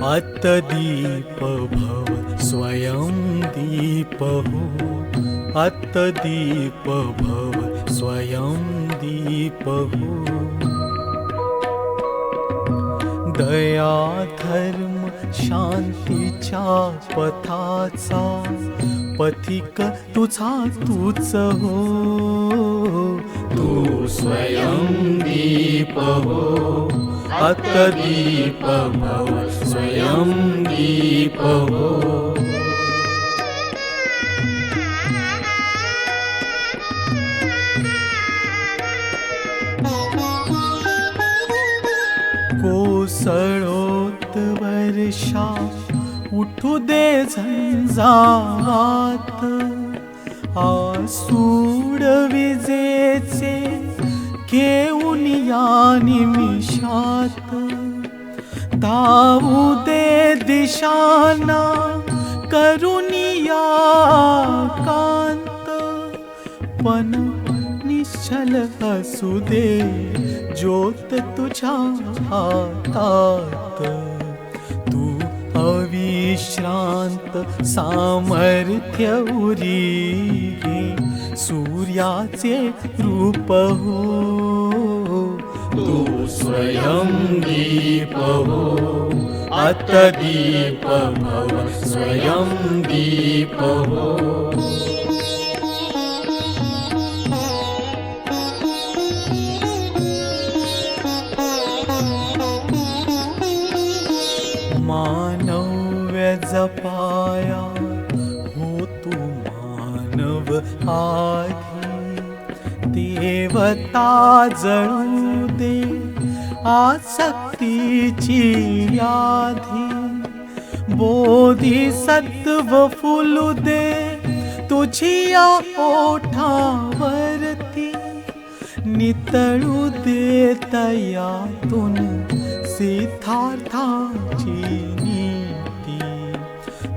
अत्दीप भव स्वयं दीप हो, अत्दीप भव स्वयं दीप हो। दया धर्म शांतीच्या पथाचा पथिक तुझा तूच हो, तू स्वयं दीप हो, अत्दीप भव स्वयं दीप हो। कोसळोत वर्षा उठू दे झंझावात, आसूड विजेचे घेऊन या निमिषात। धावू दे दिशांना करून या कांत, पण निश्चल असू दे ज्योत तुझ्या हातात। तू अविश्रांत सामर्थ्य उरी सूर्याचे रूप हो, तू स्वयं दीप हो, अत्दीप भव स्वयं दीप हो। मानव्य जपाया हो तू मानव आधी, देवता जळू दे आसक्तीची व्याधी। बोधिसत्व फुलू दे तुझी या ओठावरती, नितळू दे तयातून सिद्धार्थाची नीती।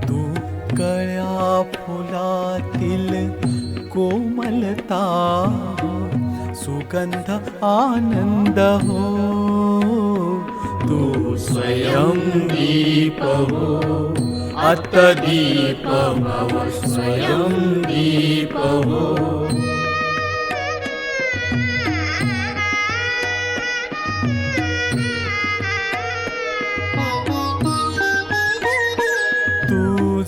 तू कळ्या फुलातील कोमलता हो, सुगंध आनंद हो, तू स्वयं दीप हो, अत्दीप भव स्वयं दीप हो। तू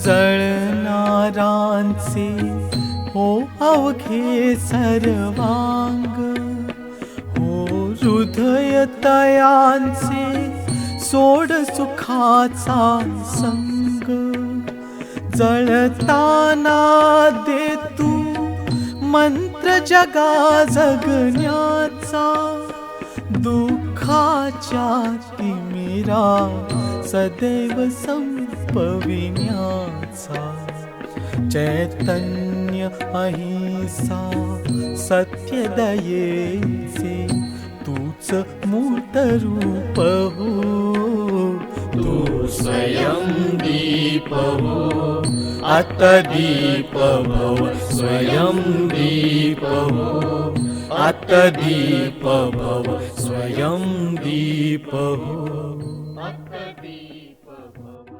जळणारांचे हो अवघे सर्वांग, हो हृदय तयांचे सोड सुखाचा संग। जळताना दे तू मंत्र जगा जगण्याचा, दुःखाच्या तिमिरा सदैव संपविण्याचा। चैतन्य अहिंसा सत्य दयेचे तूच मूर्त रूप हो, तू स्वयं दीप हो, अत्दीप भव स्वयं दीप हो, अत्दीप भव स्वयं दीप हो, अत्दीप भव।